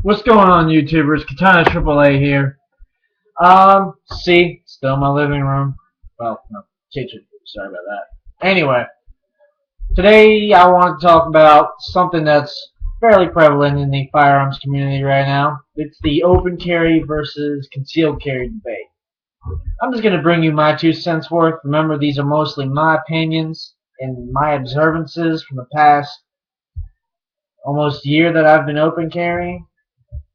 What's going on, YouTubers? Katana AAA here. Still in my living room. Well, no, kitchen. Sorry about that. Anyway, today I want to talk about something that's fairly prevalent in the firearms community right now. It's the open carry versus concealed carry debate. I'm just going to bring you my 2 cents worth. Remember, these are mostly my opinions and my observances from the past almost year that I've been open carrying.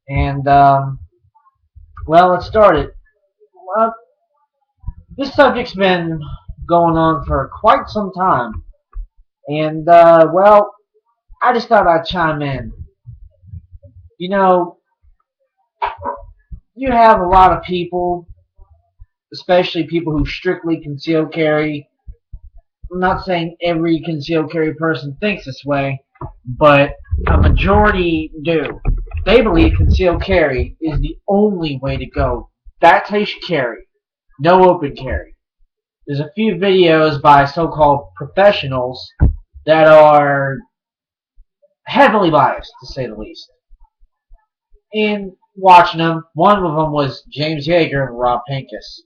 And, well, let's start it. Well, this subject's been going on for quite some time. And, well, I just thought I'd chime in. You know, you have a lot of people, especially people who strictly conceal carry. I'm not saying every concealed carry person thinks this way, but a majority do. They believe concealed carry is the only way to go. That's how you should carry. No open carry. There's a few videos by so-called professionals that are heavily biased, to say the least. And watching them, one of them was James Yeager and Rob Pincus.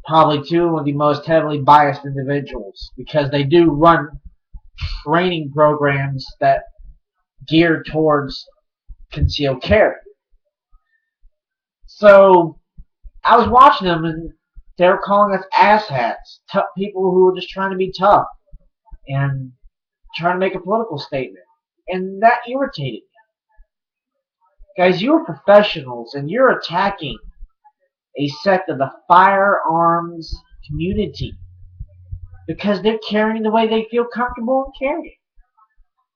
Probably two of the most heavily biased individuals because they do run training programs that gear towards concealed carry. So I was watching them and they were calling us asshats, tough people who were just trying to be tough and trying to make a political statement. And that irritated me. Guys, you're professionals and you're attacking a sect of the firearms community because they're carrying the way they feel comfortable in carrying.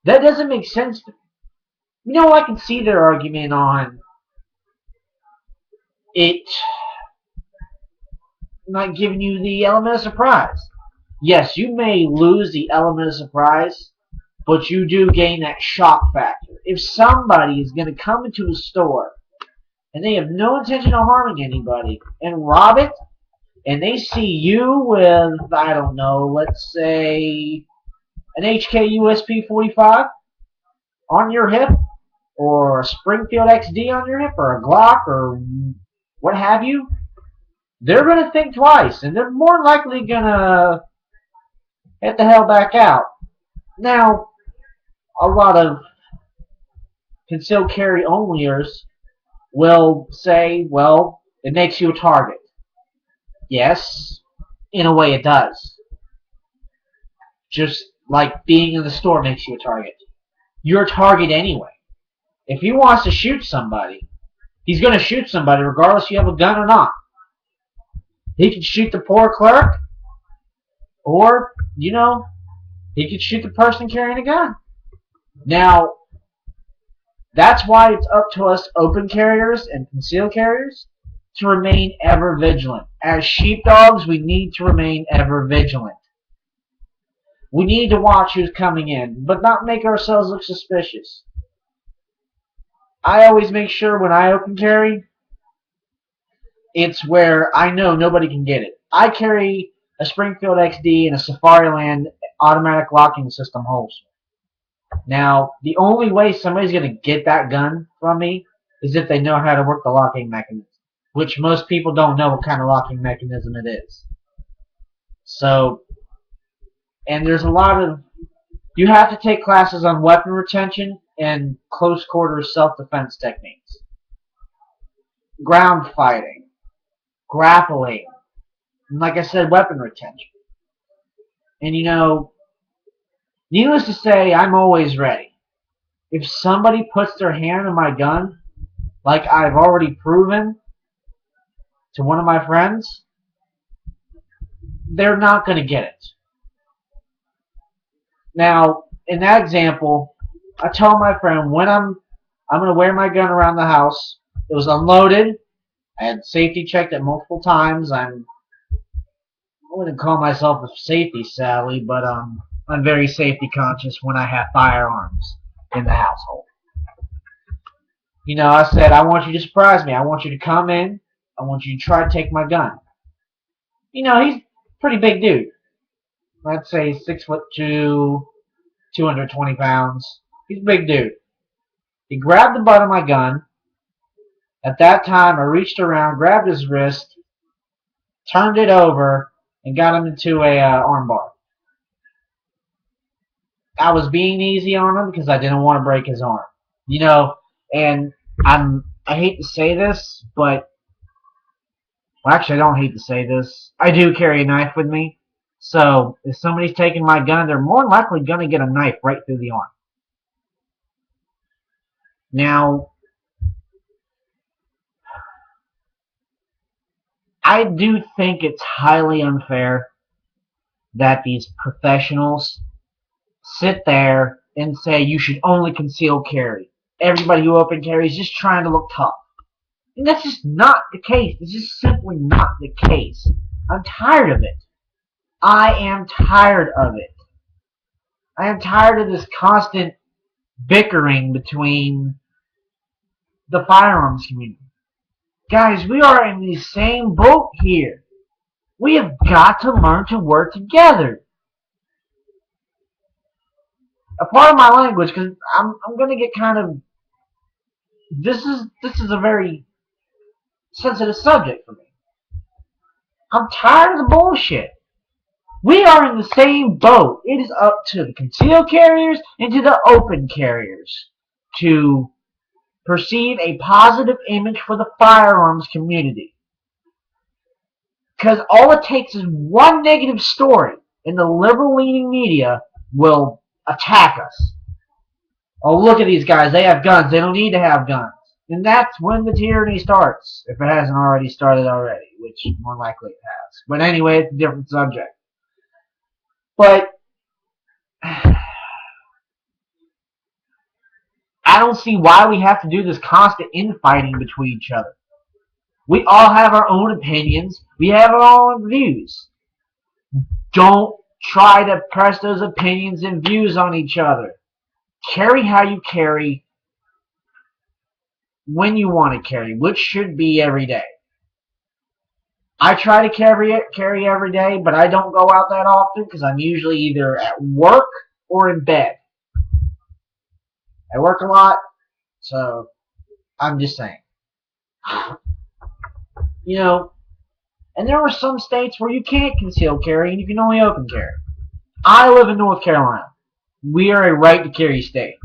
That doesn't make sense to me. You know, I can see their argument on it not giving you the element of surprise. Yes, you may lose the element of surprise, but you do gain that shock factor. If somebody is going to come into a store and they have no intention of harming anybody and rob it, and they see you with, I don't know, let's say an HK USP 45 on your hip, or a Springfield XD on your hip, or a Glock, or what have you, they're going to think twice, and they're more likely going to get the hell back out. Now, a lot of concealed carry onlyers will say, well, it makes you a target. Yes, in a way it does. Just like being in the store makes you a target. You're a target anyway. If he wants to shoot somebody, he's going to shoot somebody regardless if you have a gun or not. He could shoot the poor clerk, or, you know, he could shoot the person carrying a gun. Now, that's why it's up to us open carriers and concealed carriers to remain ever vigilant. As sheepdogs, we need to remain ever vigilant. We need to watch who's coming in, but not make ourselves look suspicious. I always make sure when I open carry, it's where I know nobody can get it. I carry a Springfield XD and a Safariland automatic locking system holster. Now, the only way somebody's going to get that gun from me is if they know how to work the locking mechanism, which most people don't know what kind of locking mechanism it is. So, and there's a lot of, you have to take classes on weapon retention and close quarters self-defense techniques. Ground fighting, grappling, and like I said, weapon retention. And you know, needless to say, I'm always ready. If somebody puts their hand on my gun, like I've already proven to one of my friends, they're not going to get it. Now, in that example, I told my friend when I'm going to wear my gun around the house. It was unloaded. I had safety checked it multiple times. I wouldn't call myself a safety Sally, but I'm very safety conscious when I have firearms in the household. You know, I said, I want you to surprise me. I want you to come in. I want you to try to take my gun. You know, he's a pretty big dude. Let's say 6'2", 220 pounds. He's a big dude. He grabbed the butt of my gun. At that time, I reached around, grabbed his wrist, turned it over, and got him into a armbar. I was being easy on him because I didn't want to break his arm. You know, and I hate to say this, but well, actually, I don't hate to say this. I do carry a knife with me, so if somebody's taking my gun, they're more likely going to get a knife right through the arm. Now, I do think it's highly unfair that these professionals sit there and say you should only conceal carry. Everybody who open carry is just trying to look tough. And that's just not the case. It's just simply not the case. I'm tired of it. I am tired of it. I am tired of this constant bickering between the firearms community. Guys, we are in the same boat here. We have got to learn to work together. A part of my language, because I'm going to get kind of. This is a very sensitive subject for me. I'm tired of the bullshit. We are in the same boat. It is up to the concealed carriers and to the open carriers to perceive a positive image for the firearms community. Because all it takes is one negative story, and the liberal-leaning media will attack us. Oh, look at these guys. They have guns. They don't need to have guns. And that's when the tyranny starts, if it hasn't already started already, which more likely it has. But anyway, it's a different subject. But I don't see why we have to do this constant infighting between each other. We all have our own opinions. We have our own views. Don't try to press those opinions and views on each other. Carry how you carry when you want to carry, which should be every day. I try to carry every day, but I don't go out that often because I'm usually either at work or in bed. I work a lot, so I'm just saying. You know, and there are some states where you can't conceal carry and you can only open carry. I live in North Carolina. We are a right to carry state.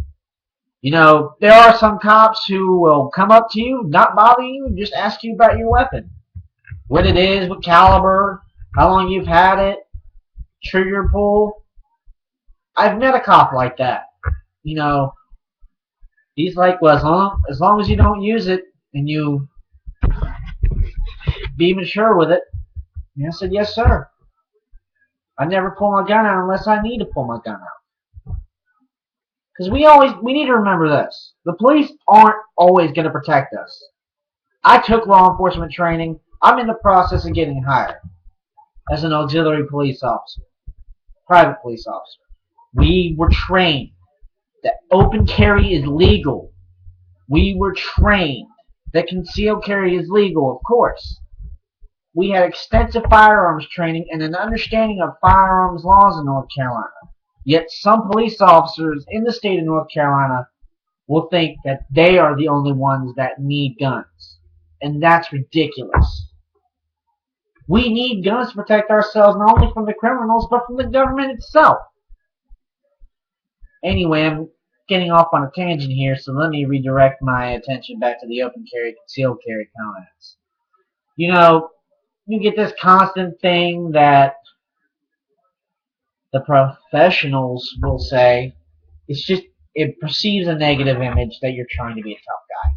You know, there are some cops who will come up to you, not bother you, and just ask you about your weapon. What it is, what caliber, how long you've had it, trigger pull. I've met a cop like that. You know, he's like, well, as long as you don't use it and you be mature with it. And I said, yes, sir. I never pull my gun out unless I need to pull my gun out. Because we need to remember this. The police aren't always going to protect us. I took law enforcement training. I'm in the process of getting hired as an auxiliary police officer, private police officer. We were trained that open carry is legal. We were trained that concealed carry is legal, of course. We had extensive firearms training and an understanding of firearms laws in North Carolina. Yet some police officers in the state of North Carolina will think that they are the only ones that need guns. And that's ridiculous. We need guns to protect ourselves not only from the criminals, but from the government itself. Anyway, I'm getting off on a tangent here, so let me redirect my attention back to the open carry, concealed carry comments. You know, you get this constant thing that the professionals will say. It perceives a negative image that you're trying to be a tough guy.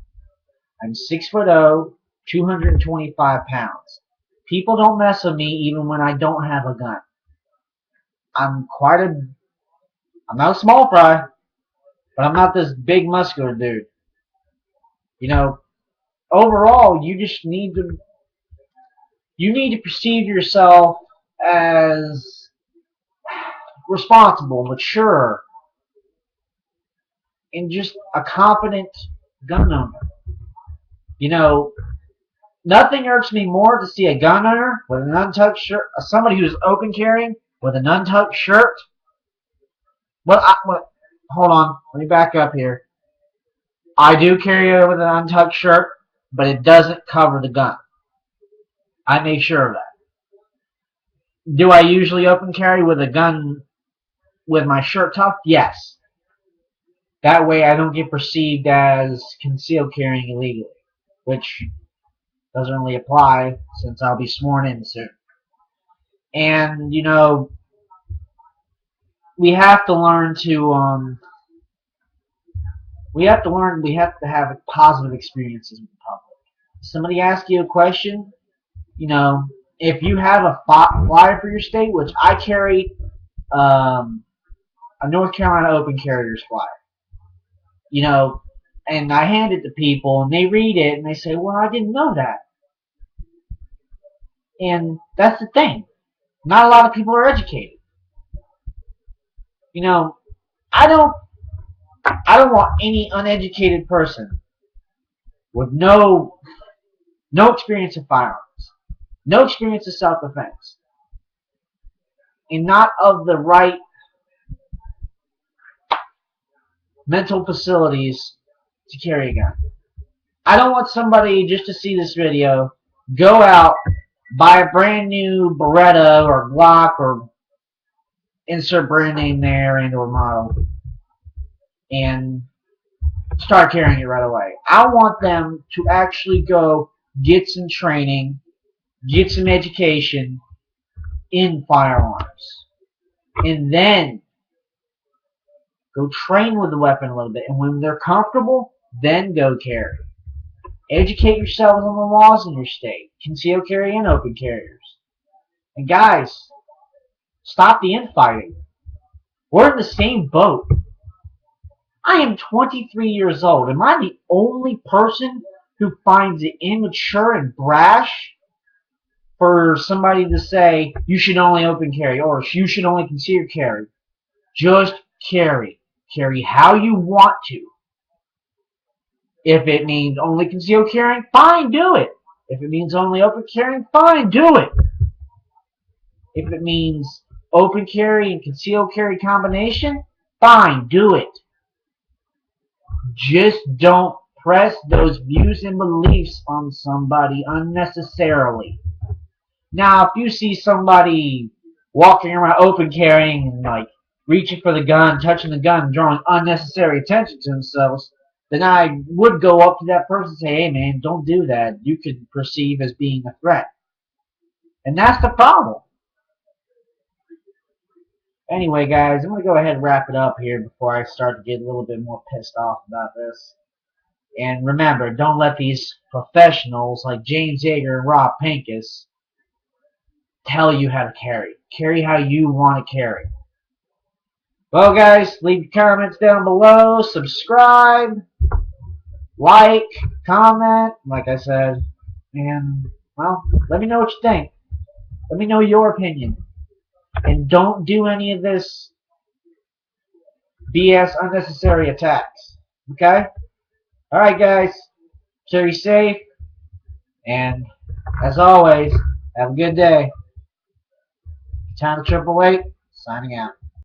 I'm 6'0", 225 pounds. People don't mess with me even when I don't have a gun. I'm not a small fry, but I'm not this big muscular dude. You know, overall, you need to perceive yourself as responsible, mature, and just a competent gun owner. You know, nothing irks me more to see a gun owner with an untucked shirt, somebody who's open carrying with an untucked shirt. Hold on, let me back up here. I do carry it with an untucked shirt, but it doesn't cover the gun. I make sure of that. Do I usually open carry with a gun with my shirt tucked? Yes. That way I don't get perceived as concealed carrying illegally, which doesn't really apply since I'll be sworn in soon. And, you know, we have to learn to, we have to have positive experiences with the public. Somebody asks you a question, you know, if you have a flyer for your state, which I carry a North Carolina open carriers flyer, you know, and I hand it to people and they read it and they say, well, I didn't know that. And that's the thing. Not a lot of people are educated. You know, I don't want any uneducated person with no experience in firearms, no experience in self-defense, and not of the right mental facilities to carry a gun. I don't want somebody just to see this video, go out, buy a brand new Beretta or Glock or insert brand name there and or model and start carrying it right away. I want them to actually go get some training, get some education in firearms, and then go train with the weapon a little bit. And when they're comfortable, then go carry. Educate yourselves on the laws in your state, concealed carry and open carriers. And guys, stop the infighting. We're in the same boat. I am 23 years old. Am I the only person who finds it immature and brash for somebody to say you should only open carry or you should only conceal carry? Just carry. Carry how you want to. If it means only concealed carrying, fine, do it. If it means only open carrying, fine, do it. If it means open carry and concealed carry combination, fine, do it. Just don't press those views and beliefs on somebody unnecessarily. Now, if you see somebody walking around open carrying and like reaching for the gun, touching the gun, drawing unnecessary attention to themselves, then I would go up to that person and say, hey man, don't do that. You could perceive as being a threat. And that's the problem. Anyway, guys, I'm going to go ahead and wrap it up here before I start to get a little bit more pissed off about this. And remember, don't let these professionals like James Yeager and Rob Pincus tell you how to carry. Carry how you want to carry. Well, guys, leave your comments down below. Subscribe. Like. Comment. Like I said. And, well, let me know what you think. Let me know your opinion. And don't do any of this BS unnecessary attacks. Okay? Alright, guys. Stay safe. And, as always, have a good day. Town of 888, signing out.